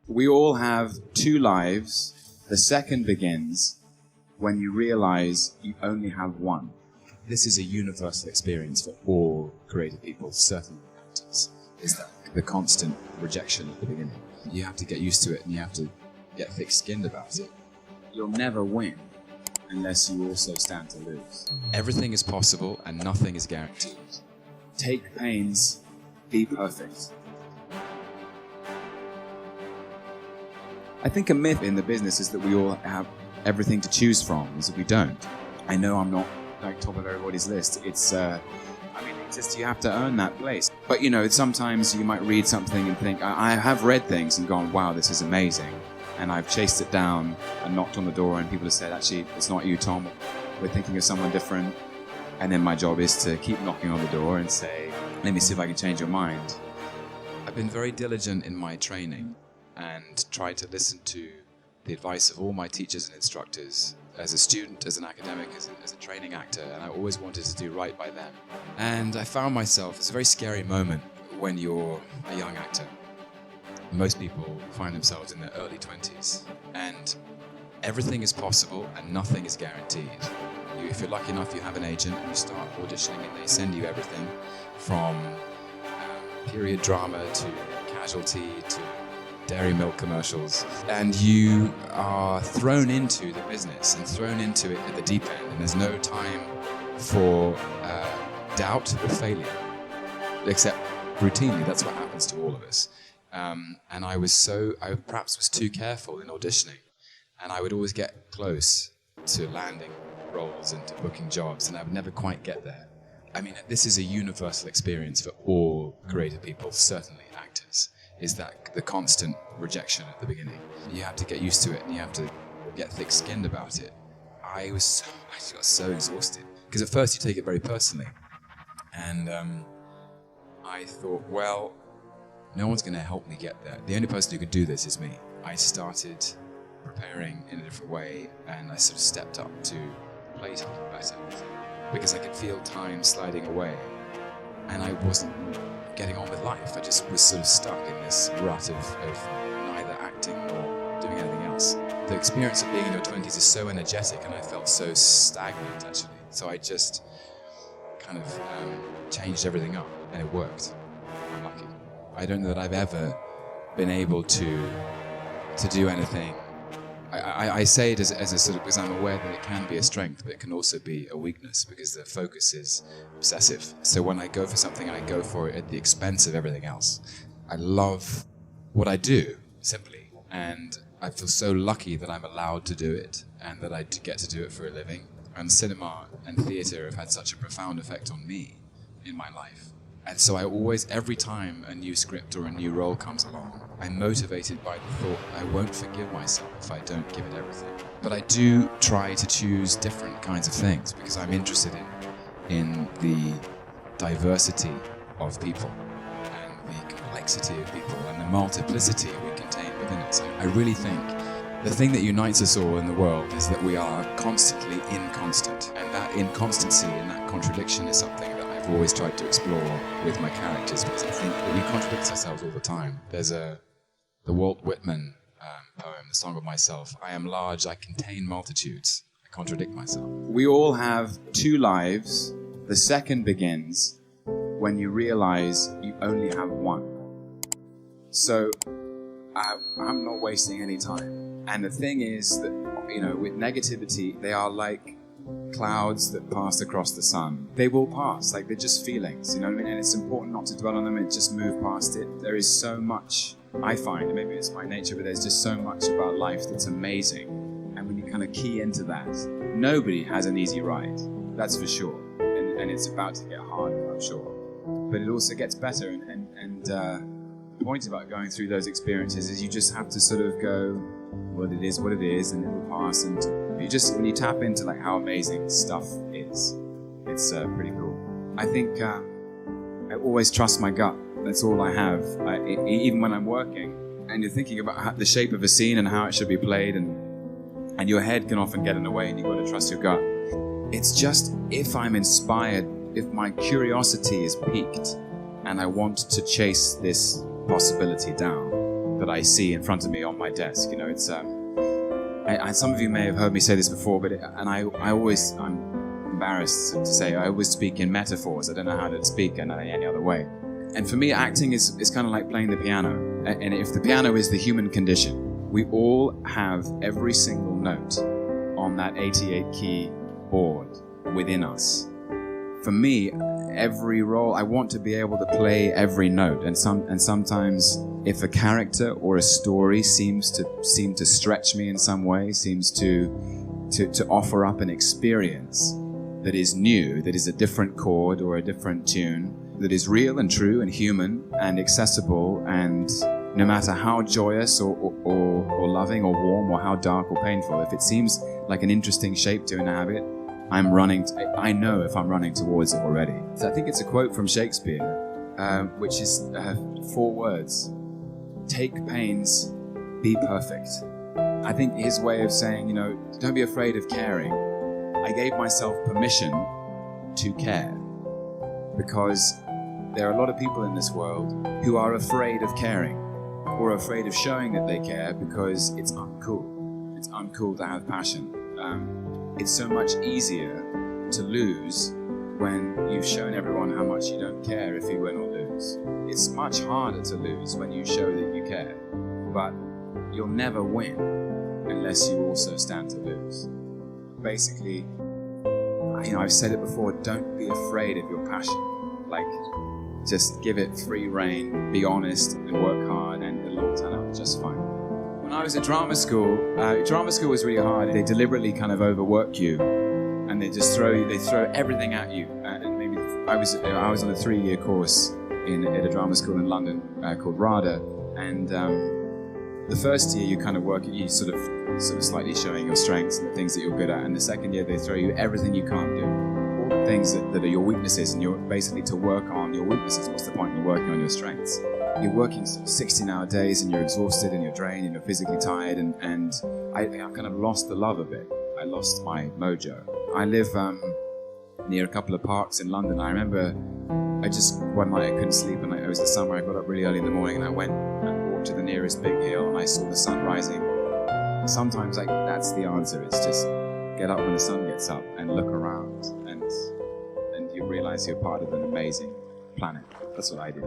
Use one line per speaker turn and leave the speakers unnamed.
We all have two lives. The second begins when you realize you only have one.
This is a universal experience for all creative people, certainly actors, is that the constant rejection at the beginning. You have to get used to it and you have to get thick-skinned about it.
You'll never win unless you also stand to lose.
Everything is possible and nothing is guaranteed.
Take pains, be perfect. I think a myth in the business is that we all have everything to choose from, is that we don't. I know I'm not like top of everybody's list. It's just you have to earn that place. But sometimes you might read something and think, I have read things and gone, wow, this is amazing. And I've chased it down and knocked on the door and people have said, actually, it's not you, Tom. We're thinking of someone different. And then my job is to keep knocking on the door and say, let me see if I can change your mind.
I've been very diligent in my training and tried to listen to the advice of all my teachers and instructors as a student, as an academic, as a training actor, and I always wanted to do right by them. And I found myself, it's a very scary moment when you're a young actor. Most people find themselves in their early 20s, and everything is possible and nothing is guaranteed. If you're lucky enough, you have an agent and you start auditioning and they send you everything from period drama to Casualty to dairy milk commercials, and you are thrown into the business and thrown into it at the deep end, and there's no time for doubt or failure, except routinely. That's what happens to all of us. And I perhaps was too careful in auditioning, and I would always get close to landing roles and to booking jobs, and I would never quite get there. I mean, this is a universal experience for all creative people, certainly actors, is that the constant rejection at the beginning. You have to get used to it and you have to get thick-skinned about it. I just got so exhausted, because at first you take it very personally. And I thought, well, no one's going to help me get there. The only person who could do this is me. I started preparing in a different way, and I sort of stepped up to the plate a little better, because I could feel time sliding away, and I wasn't getting on with life. I just was sort of stuck in this rut of neither acting nor doing anything else. The experience of being in your 20s is so energetic, and I felt so stagnant, actually. So I just kind of changed everything up, and it worked. I'm lucky. I don't know that I've ever been able to do anything. I say it as a sort of, because I'm aware that it can be a strength, but it can also be a weakness, because the focus is obsessive. So when I go for something, I go for it at the expense of everything else. I love what I do, simply, and I feel so lucky that I'm allowed to do it, and that I get to do it for a living. And cinema and theatre have had such a profound effect on me in my life. And so I always, every time a new script or a new role comes along, I'm motivated by the thought I won't forgive myself if I don't give it everything. But I do try to choose different kinds of things, because I'm interested in the diversity of people and the complexity of people and the multiplicity we contain within us. I really think the thing that unites us all in the world is that we are constantly inconstant, and that inconstancy and that contradiction is something that I've always tried to explore with my characters, because I think that we contradict ourselves all the time. There's the Walt Whitman poem, The Song of Myself. I am large, I contain multitudes. I contradict myself.
We all have two lives. The second begins when you realize you only have one. So I'm not wasting any time. And the thing is that, with negativity, they are like clouds that pass across the sun. They will pass, like they're just feelings, you know what I mean? And it's important not to dwell on them and just move past it. There is so much, I find, and maybe it's my nature, but there's just so much about life that's amazing. And when you kind of key into that, nobody has an easy ride, that's for sure. And it's about to get harder, I'm sure. But it also gets better, and the point about going through those experiences is you just have to sort of go, well, it is what it is, and it will pass. And when you tap into like how amazing stuff is, it's pretty cool. I think I always trust my gut. That's all I have. Even when I'm working and you're thinking about the shape of a scene and how it should be played, and your head can often get in the way, and you've got to trust your gut. It's just, if I'm inspired, if my curiosity is piqued and I want to chase this possibility down, that I see in front of me on my desk. You know, it's some of you may have heard me say this before, but I'm embarrassed to say I always speak in metaphors. I don't know how to speak in any other way. And for me, acting is kind of like playing the piano. And if the piano is the human condition, we all have every single note on that 88 key board within us. For me, every role, I want to be able to play every note. And sometimes if a character or a story seems to stretch me in some way, seems to offer up an experience that is new, that is a different chord or a different tune, that is real and true and human and accessible, and no matter how joyous or loving or warm or how dark or painful, if it seems like an interesting shape to inhabit, I know if I'm running towards it already. So I think it's a quote from Shakespeare, which is 4 words: take pains, be perfect. I think his way of saying, you know, don't be afraid of caring. I gave myself permission to care, because there are a lot of people in this world who are afraid of caring or afraid of showing that they care because it's uncool. It's uncool to have passion. It's so much easier to lose when you've shown everyone how much you don't care if you win or lose. It's much harder to lose when you show that you care, but you'll never win unless you also stand to lose. Basically, you know, I've said it before, don't be afraid of your passion. Like, just give it free rein, be honest and work hard, and it'll all turn out just fine. When I was at drama school was really hard. They deliberately kind of overwork you, and they throw everything at you. And maybe I was on a 3-year course at a drama school in London called RADA, and the first year you kind of work, you sort of slightly showing your strengths and the things that you're good at, and the second year they throw you everything you can't do, all the things that are your weaknesses, and you're basically to work on your weaknesses. What's the point in working on your strengths? You're working 16-hour days, and you're exhausted, and you're drained, and you're physically tired, and I kind of lost the love of it. I lost my mojo. I live near a couple of parks in London. I remember one night I couldn't sleep, and it was the summer. I got up really early in the morning, and I went and walked to the nearest big hill, and I saw the sun rising. Sometimes that's the answer. It's just get up when the sun gets up and look around, and you realize you're part of an amazing planet. That's what I did.